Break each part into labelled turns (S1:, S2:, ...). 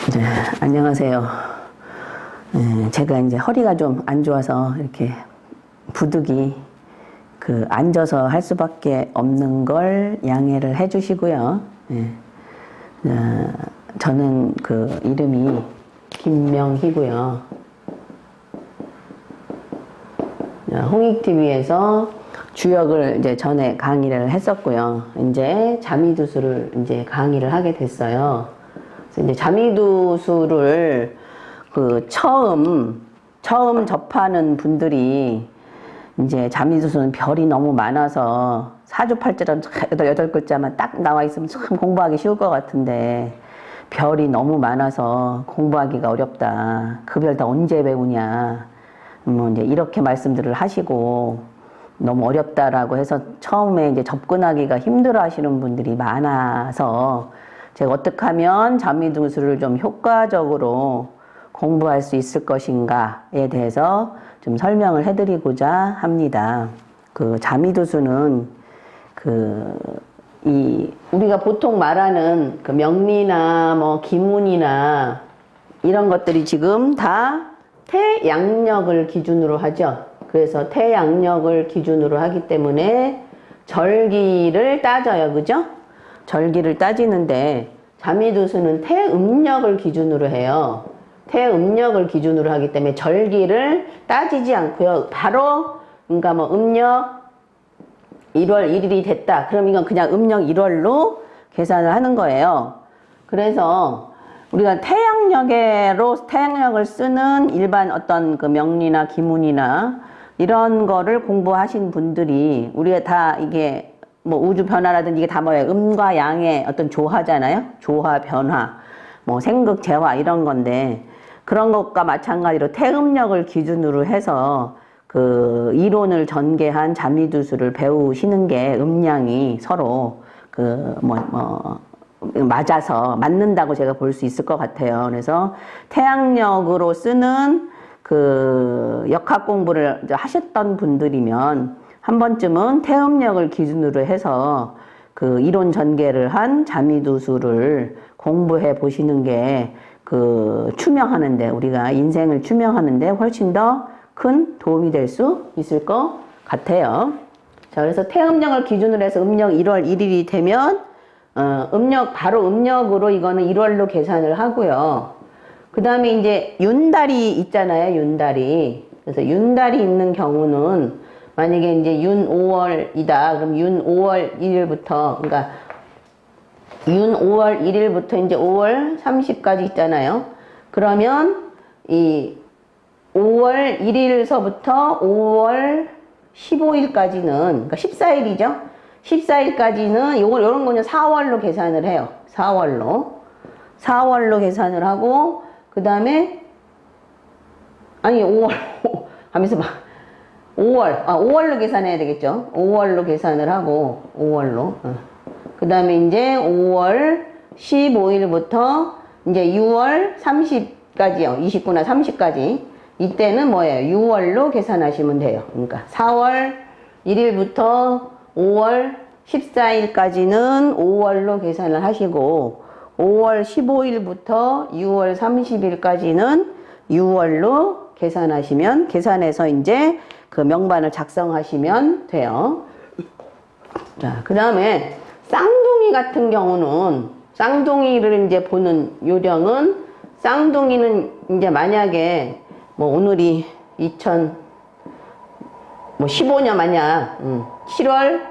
S1: 네, 안녕하세요. 제가 이제 허리가 좀 안 좋아서 이렇게 부득이 앉아서 할 수밖에 없는 걸 양해를 해 주시고요. 저는 이름이 김명희고요. 홍익TV에서 주역을 이제 전에 강의를 했었고요. 이제 자미두수를 이제 강의를 하게 됐어요. 그래서 이제 자미두수를 처음 접하는 분들이 이제 자미두수는 별이 너무 많아서 사주팔자는 8글자만 딱 나와 있으면 참 공부하기 쉬울 것 같은데 별이 너무 많아서 공부하기가 어렵다. 그 별 다 언제 배우냐. 뭐 이제 이렇게 말씀들을 하시고 너무 어렵다라고 해서 처음에 이제 접근하기가 힘들어 하시는 분들이 많아서 제가 어떻게 하면 자미두수를 좀 효과적으로 공부할 수 있을 것인가에 대해서 좀 설명을 해드리고자 합니다. 자미두수는 우리가 보통 말하는 명리나 뭐 기문이나 이런 것들이 지금 다 태양력을 기준으로 하죠. 그래서 태양력을 기준으로 하기 때문에 절기를 따져요. 그죠? 절기를 따지는데 자미두수는 태음력을 기준으로 해요. 태음력을 기준으로 하기 때문에 절기를 따지지 않고요. 바로 그러니까 뭐 음력 1월 1일이 됐다. 그럼 이건 그냥 음력 1월로 계산을 하는 거예요. 그래서 우리가 태양력을 쓰는 일반 어떤 명리나 기문이나 이런 거를 공부하신 분들이 우리가 다 이게 뭐 우주 변화라든지 이게 다 뭐예요? 음과 양의 어떤 조화잖아요. 조화, 변화, 뭐 생극, 재화 이런 건데 그런 것과 마찬가지로 태음력을 기준으로 해서 이론을 전개한 자미두수를 배우시는 게 음양이 서로 맞는다고 제가 볼 수 있을 것 같아요. 그래서 태양력으로 쓰는 역학 공부를 하셨던 분들이면 한 번쯤은 태음력을 기준으로 해서 이론 전개를 한 자미두수를 공부해 보시는 게 추명하는데 우리가 인생을 추명하는데 훨씬 더 큰 도움이 될 수 있을 것 같아요. 자, 그래서 태음력을 기준으로 해서 음력 1월 1일이 되면 바로 음력으로 이거는 1월로 계산을 하고요. 그 다음에 이제 윤달이 있잖아요. 윤달이. 그래서 윤달이 있는 경우는 만약에 이제 윤 5월이다. 그럼 윤 5월 1일부터 그러니까 윤 5월 1일부터 이제 5월 30까지 있잖아요. 그러면 이 5월 1일서부터 5월 15일까지는 그러니까 14일이죠. 14일까지는 요런 거는 4월로 계산을 해요. 4월로 계산을 하고 그 다음에 아니 5월 하면서 막 5월로 계산해야 되겠죠. 5월로 계산을 하고 5월로 그 다음에 이제 5월 15일부터 이제 6월 30까지요. 29나 30까지 이때는 뭐예요? 6월로 계산하시면 돼요. 그러니까 4월 1일부터 5월 14일까지는 5월로 계산을 하시고 5월 15일부터 6월 30일까지는 6월로 계산해서 이제 명반을 작성하시면 돼요. 자, 그 다음에 쌍둥이 같은 경우는 쌍둥이를 이제 보는 요령은 쌍둥이는 이제 만약에 뭐 오늘이 2015년 만약 7월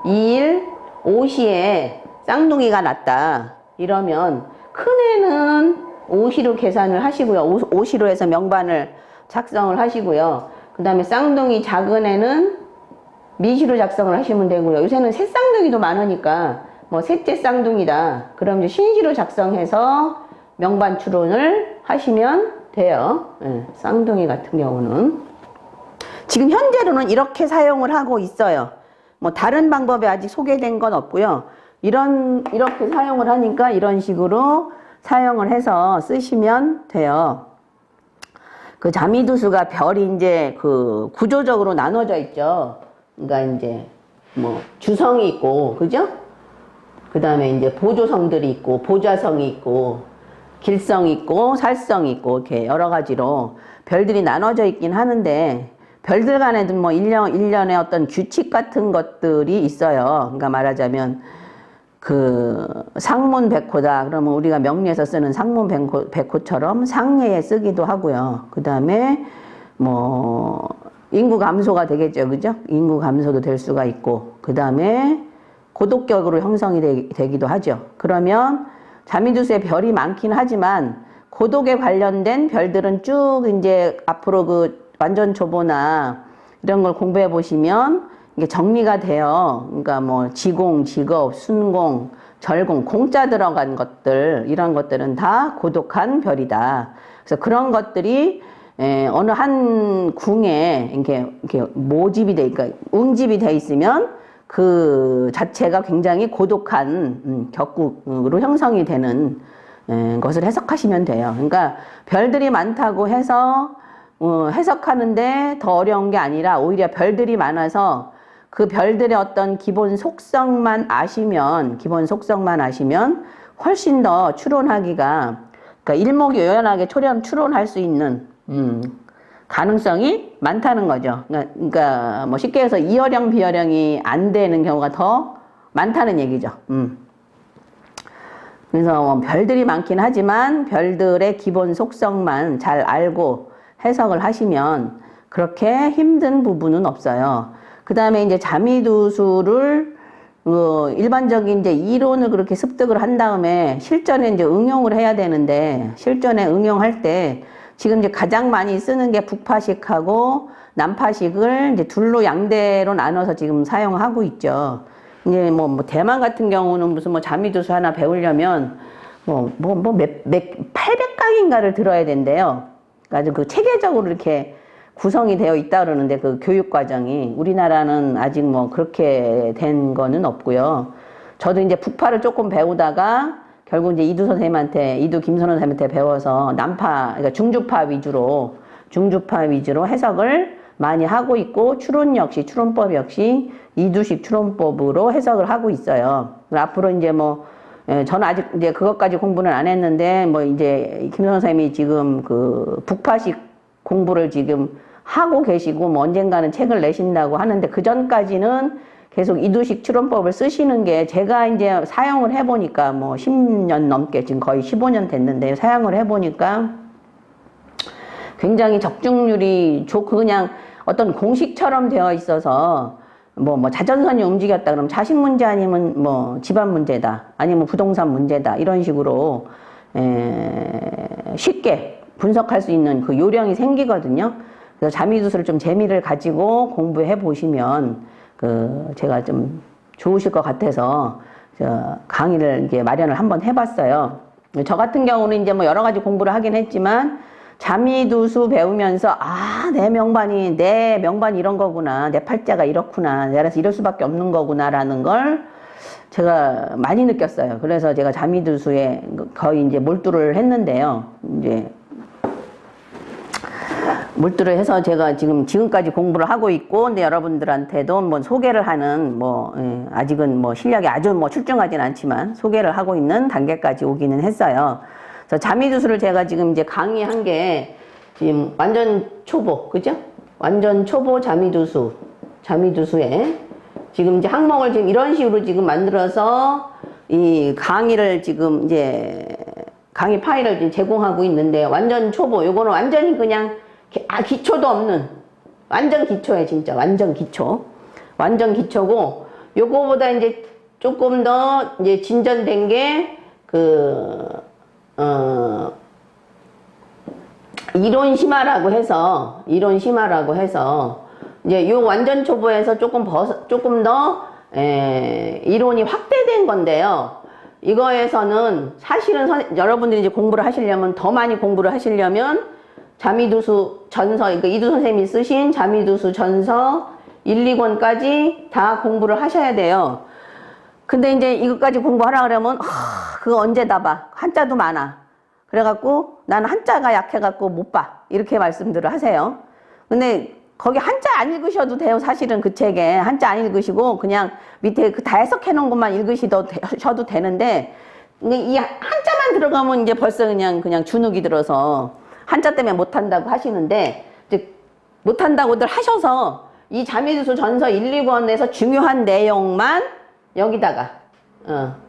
S1: 2일 5시에 쌍둥이가 났다 이러면 큰애는 5시로 계산을 하시고요. 5시로 해서 명반을 작성을 하시고요. 그 다음에 쌍둥이 작은 애는 미시로 작성을 하시면 되고요. 요새는 새 쌍둥이도 많으니까 뭐 셋째 쌍둥이다. 그럼 이제 신시로 작성해서 명반 추론을 하시면 돼요. 쌍둥이 같은 경우는 지금 현재로는 이렇게 사용을 하고 있어요. 뭐 다른 방법이 아직 소개된 건 없고요. 이렇게 사용을 하니까 이런 식으로 사용을 해서 쓰시면 돼요. 자미두수가 별이 이제 구조적으로 나눠져 있죠. 그러니까 이제 뭐 주성이 있고, 그죠? 그 다음에 이제 보조성들이 있고, 보좌성이 있고, 길성 있고 살성 있고 이렇게 여러 가지로 별들이 나눠져 있긴 하는데 별들 간에도 뭐 일련의 어떤 규칙 같은 것들이 있어요. 그러니까 말하자면 그 상문백호다. 그러면 우리가 명리에서 쓰는 상문백호처럼 상해에 쓰기도 하고요. 그 다음에 뭐 인구 감소가 되겠죠. 그죠? 인구 감소도 될 수가 있고 그 다음에 고독격으로 형성이 되기도 하죠. 그러면 자미두수에 별이 많긴 하지만 고독에 관련된 별들은 쭉 이제 앞으로 그 완전초보나 이런 걸 공부해 보시면 이게 정리가 돼요. 그러니까 뭐 지공, 직업, 순공, 절공, 공자 들어간 것들 이런 것들은 다 고독한 별이다. 그래서 그런 것들이 어느 한 궁에 이렇게 모집이 돼, 그러니까 응집이 돼 있으면 그 자체가 굉장히 고독한 격국으로 형성이 되는 것을 해석하시면 돼요. 그러니까 별들이 많다고 해서 해석하는데 더 어려운 게 아니라 오히려 별들이 많아서 그 별들의 어떤 기본 속성만 아시면 훨씬 더 추론하기가, 그러니까 일목요연하게 추론할 수 있는 가능성이 많다는 거죠. 그러니까 뭐 쉽게 해서 이어령 비어령이 안 되는 경우가 더 많다는 얘기죠. 그래서 별들이 많긴 하지만 별들의 기본 속성만 잘 알고 해석을 하시면 그렇게 힘든 부분은 없어요. 그 다음에 이제 자미두수를 일반적인 이제 이론을 그렇게 습득을 한 다음에 실전에 이제 응용을 해야 되는데, 실전에 응용할 때 지금 이제 가장 많이 쓰는 게 북파식하고 남파식을 이제 둘로 양대로 나눠서 지금 사용하고 있죠. 이제 뭐 대만 같은 경우는 무슨 뭐 자미두수 하나 배우려면 800강인가를 들어야 된대요. 아주 그 체계적으로 이렇게 구성이 되어 있다 그러는데 그 교육 과정이 우리나라는 아직 뭐 그렇게 된 거는 없고요. 저도 이제 북파를 조금 배우다가 결국 이제 이두 김선원 선생님한테 배워서 그러니까 중주파 위주로 해석을 많이 하고 있고, 추론법 역시 이두식 추론법으로 해석을 하고 있어요. 앞으로 이제 저는 아직 이제 그것까지 공부는 안 했는데, 이제 김선원 선생님이 지금 그 북파식 공부를 지금 하고 계시고, 언젠가는 책을 내신다고 하는데, 그 전까지는 계속 이두식 추론법을 쓰시는 게, 제가 이제 사용을 해보니까 10년 넘게, 지금 거의 15년 됐는데, 사용을 해보니까 굉장히 적중률이 좋고, 그냥 어떤 공식처럼 되어 있어서, 자전선이 움직였다 그러면 자식 문제 아니면 집안 문제다, 아니면 부동산 문제다, 이런 식으로, 쉽게 분석할 수 있는 그 요령이 생기거든요. 그래서 자미두수를 좀 재미를 가지고 공부해 보시면 제가 좀 좋으실 것 같아서 강의를 이렇게 마련을 한번 해봤어요. 저 같은 경우는 이제 여러 가지 공부를 하긴 했지만 자미두수 배우면서 내 명반이 이런 거구나, 내 팔자가 이렇구나, 내라서 이럴 수밖에 없는 거구나라는 걸 제가 많이 느꼈어요. 그래서 제가 자미두수에 거의 이제 몰두를 했는데요. 이제 몰두를 해서 제가 지금까지 공부를 하고 있고, 근데 여러분들한테도 소개를 하는, 아직은 실력이 아주 출중하진 않지만 소개를 하고 있는 단계까지 오기는 했어요. 그래서 자미두수를 제가 지금 이제 강의한 게 지금 완전 초보, 그죠? 완전 초보 자미두수에 지금 이제 항목을 지금 이런 식으로 지금 만들어서 이 강의를 지금 이제 강의 파일을 지금 제공하고 있는데, 완전 초보, 요거는 완전히 그냥 기초도 없는, 완전 기초에 진짜 완전 기초고, 요거보다 이제 조금 더 이제 진전된 게 이론 심화라고 해서 이제 요 완전 초보에서 조금 더 이론이 확대된 건데요. 이거에서는 사실은 여러분들이 이제 더 많이 공부를 하시려면 자미두수 전서, 그러니까 이두 선생님이 쓰신 자미두수 전서 1, 2권까지 다 공부를 하셔야 돼요. 근데 이제 이것까지 공부하라 그러면 그거 언제 다 봐? 한자도 많아. 그래갖고 나는 한자가 약해갖고 못 봐, 이렇게 말씀들을 하세요. 근데 거기 한자 안 읽으셔도 돼요. 사실은 그 책에 한자 안 읽으시고 그냥 밑에 다 해석해 놓은 것만 읽으셔도 되는데, 근데 이 한자만 들어가면 이제 벌써 그냥 주눅이 들어서 한자 때문에 못한다고 하시는데, 이제 못한다고들 하셔서 이 자미두수 전서 1, 2권에서 중요한 내용만 여기다가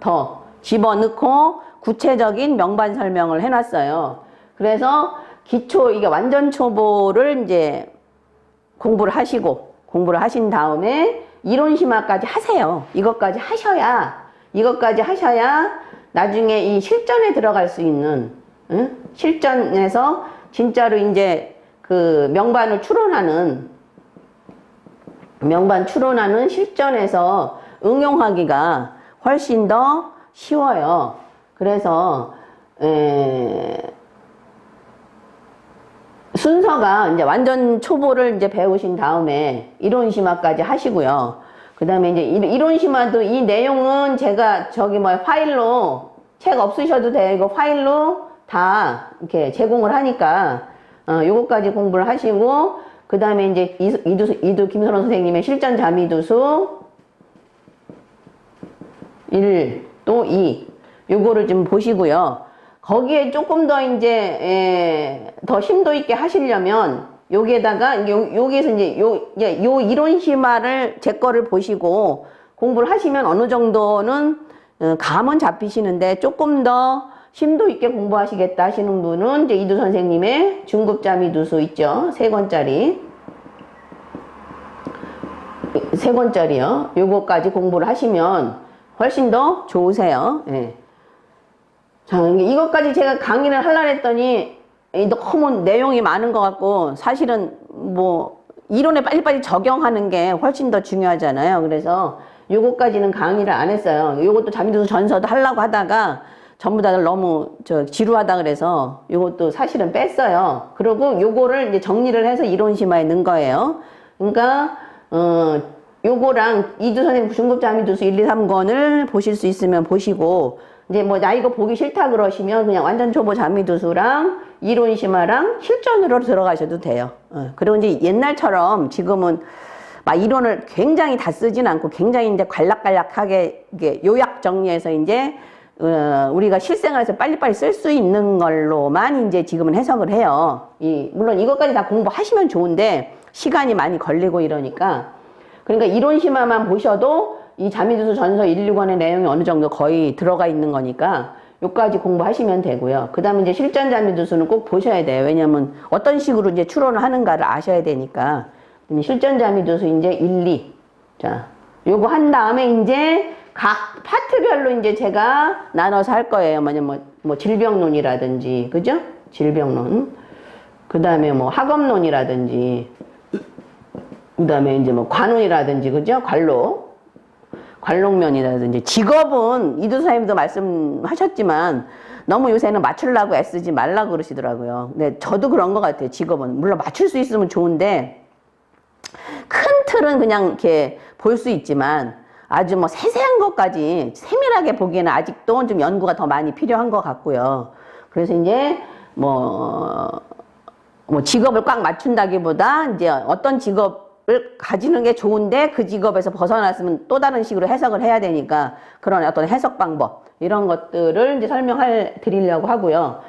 S1: 더 집어넣고 구체적인 명반 설명을 해놨어요. 그래서 기초, 이게 완전 초보를 이제 공부를 하신 다음에 이론 심화까지 하세요. 이것까지 하셔야 나중에 이 실전에 들어갈 수 있는, 실전에서 진짜로 이제 그 명반 추론하는 실전에서 응용하기가 훨씬 더 쉬워요. 그래서 순서가 이제 완전 초보를 이제 배우신 다음에 이론 심화까지 하시고요. 그 다음에 이제 이론 심화도 이 내용은 제가 저기 파일로, 책 없으셔도 돼요. 이거 파일로 다 이렇게 제공을 하니까 요거까지 공부를 하시고, 그 다음에 이제 이두 김선호 선생님의 실전 자미두수 1 또 2 요거를 좀 보시고요. 거기에 조금 더 이제 더 심도 있게 하시려면 여기에다가 여기에서 이제 요 이론 심화를 제 거를 보시고 공부를 하시면 어느 정도는 감은 잡히시는데, 조금 더 심도 있게 공부하시겠다 하시는 분은 이제 이두 선생님의 중급 자미두수 있죠. 3권짜리. 3권짜리요. 요거까지 공부를 하시면 훨씬 더 좋으세요. 예. 자, 이것까지 제가 강의를 하려고 했더니 너무 내용이 많은 것 같고, 사실은 이론에 빨리빨리 적용하는 게 훨씬 더 중요하잖아요. 그래서 요거까지는 강의를 안 했어요. 요것도 자미두수 전서도 하려고 하다가 전부 다들 너무 지루하다 그래서 요것도 사실은 뺐어요. 그리고 요거를 이제 정리를 해서 이론 심화에 넣은 거예요. 그러니까 요거랑 이두 선생님 중급 자미두수 1, 2, 3권을 보실 수 있으면 보시고, 이제 나 이거 보기 싫다 그러시면 그냥 완전 초보 자미두수랑 이론 심화랑 실전으로 들어가셔도 돼요. 그리고 이제 옛날처럼 지금은 막 이론을 굉장히 다 쓰진 않고 굉장히 이제 간략간략하게 이게 요약 정리해서 이제 우리가 실생활에서 빨리빨리 쓸 수 있는 걸로만 이제 지금은 해석을 해요. 물론 이것까지 다 공부하시면 좋은데 시간이 많이 걸리고 이러니까, 그러니까 이론 심화만 보셔도 이 자미두수 전서 1, 2권의 내용이 어느 정도 거의 들어가 있는 거니까 요까지 공부하시면 되고요. 그 다음에 이제 실전 자미두수는 꼭 보셔야 돼요. 왜냐면 어떤 식으로 이제 추론을 하는가를 아셔야 되니까. 실전 자미두수 이제 1, 2. 자, 요거 한 다음에 이제 각 파트별로 이제 제가 나눠서 할 거예요. 뭐 질병론이라든지, 그죠? 질병론. 그 다음에 학업론이라든지, 그 다음에 이제 관운이라든지, 그죠? 관록면이라든지. 직업은 이두 선생님도 말씀하셨지만 너무 요새는 맞추려고 애쓰지 말라고 그러시더라고요. 근데 저도 그런 것 같아요. 직업은 물론 맞출 수 있으면 좋은데 큰 틀은 그냥 이렇게 볼 수 있지만 아주 세세한 것까지 세밀하게 보기에는 아직도 좀 연구가 더 많이 필요한 것 같고요. 그래서 이제 직업을 꽉 맞춘다기보다 이제 어떤 직업을 가지는 게 좋은데 그 직업에서 벗어났으면 또 다른 식으로 해석을 해야 되니까 그런 어떤 해석 방법 이런 것들을 이제 드리려고 하고요.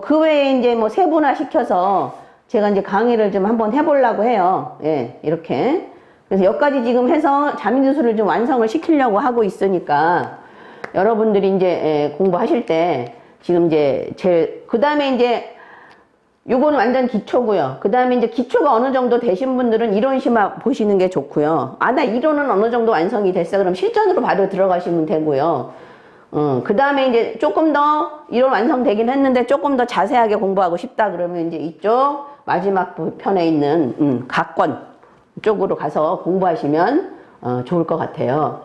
S1: 그 외에 이제 세분화 시켜서 제가 이제 강의를 좀 한번 해보려고 해요. 예, 이렇게. 그래서 여기까지 지금 해서 자미두수를 좀 완성을 시키려고 하고 있으니까 여러분들이 이제 공부하실 때 지금 이제 그 다음에 이제 요거는 완전 기초고요. 그 다음에 이제 기초가 어느 정도 되신 분들은 이론 심화 보시는 게 좋고요. 나 이론은 어느 정도 완성이 됐어. 그럼 실전으로 바로 들어가시면 되고요. 그 다음에 이제 조금 더 이론 완성되긴 했는데 조금 더 자세하게 공부하고 싶다 그러면 이제 이쪽 마지막 편에 있는 각권 쪽으로 가서 공부하시면 좋을 것 같아요.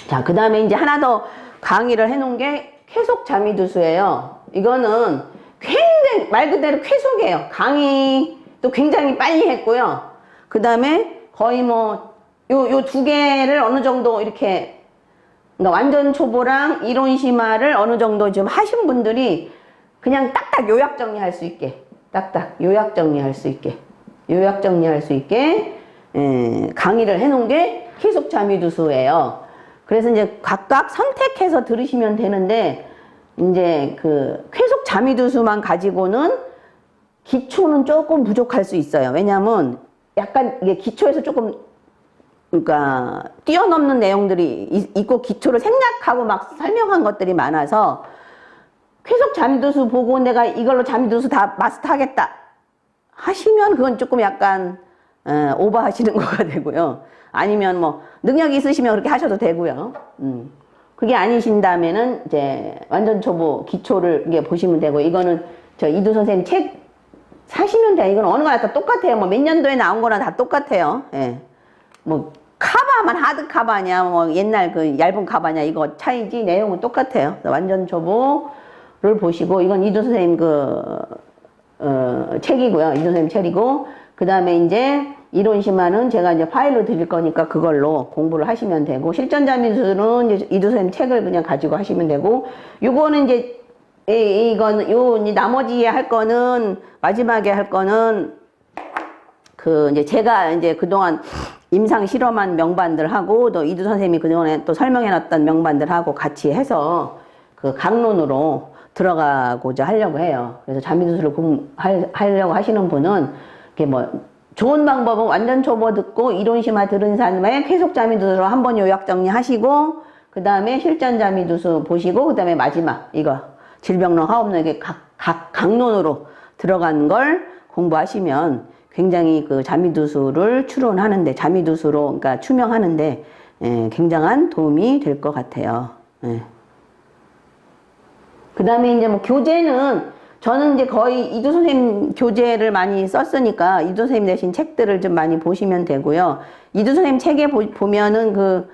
S1: 자, 그 다음에 이제 하나 더 강의를 해놓은 게 쾌속 자미두수예요. 이거는 굉장히 말 그대로 쾌속이에요. 강의도 굉장히 빨리 했고요. 그 다음에 거의 요 두 개를 어느 정도 이렇게, 그러니까 완전 초보랑 이론 심화를 어느 정도 좀 하신 분들이 그냥 딱딱 요약 정리할 수 있게, 요약 정리할 수 있게 강의를 해놓은 게 쾌속 자미두수예요. 그래서 이제 각각 선택해서 들으시면 되는데, 이제 그 쾌속 자미두수만 가지고는 기초는 조금 부족할 수 있어요. 왜냐하면 약간 이게 기초에서 조금 그러니까 뛰어넘는 내용들이 있고 기초를 생략하고 막 설명한 것들이 많아서 쾌속 자미두수 보고 내가 이걸로 자미두수 다 마스터하겠다 하시면 그건 조금 약간 오버하시는 거가 되고요. 아니면 뭐 능력이 있으시면 그렇게 하셔도 되고요. 그게 아니신다면은 이제 완전 초보 기초를 이게 보시면 되고, 이거는 저 이두 선생님 책 사시면 돼요. 이건 어느 거나 다 똑같아요. 뭐 몇 년도에 나온 거나 다 똑같아요. 예. 뭐 카바만 하드 카바냐 뭐 옛날 그 얇은 카바냐 이거 차이지 내용은 똑같아요. 완전 초보를 보시고, 이건 이두 선생님 책이고요. 이두 선생님 책이고, 그 다음에 이제 이론심화는 제가 이제 파일로 드릴 거니까 그걸로 공부를 하시면 되고, 실전자미수는 이제 이두 선생님 책을 그냥 가지고 하시면 되고, 요거는 이제 이건 나머지 할 거는 마지막에 할 거는 그 이제 제가 이제 그동안 임상 실험한 명반들하고 또 이두 선생님이 그동안에 또 설명해 놨던 명반들하고 같이 해서 그 강론으로 들어가고자 하려고 해요. 그래서 자미두수를 하려고 하시는 분은 이게 뭐 좋은 방법은 완전 초보 듣고 이론심화 들은 사람에 쾌속 자미두수로 한번 요약 정리하시고, 그 다음에 실전 자미두수 보시고, 그 다음에 마지막 이거 질병론 화업론 이게 각 강론으로 들어간 걸 공부하시면 굉장히 그 자미두수를 추론하는데, 자미두수로 그러니까 추명하는데 굉장한 도움이 될 것 같아요. 그 다음에 이제 뭐 교재는 저는 이제 거의 이두 선생님 교재를 많이 썼으니까 이두 선생님 내신 책들을 좀 많이 보시면 되고요. 이두 선생님 책에 보면은 그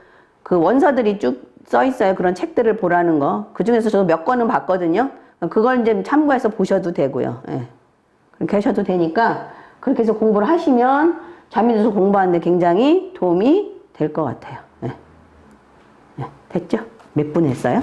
S1: 원서들이 쭉 써 있어요. 그런 책들을 보라는 거. 그 중에서 저도 몇 권은 봤거든요. 그걸 이제 참고해서 보셔도 되고요. 그렇게 하셔도 되니까 그렇게 해서 공부를 하시면 자미두수 공부하는데 굉장히 도움이 될 것 같아요. 됐죠? 몇 분 했어요?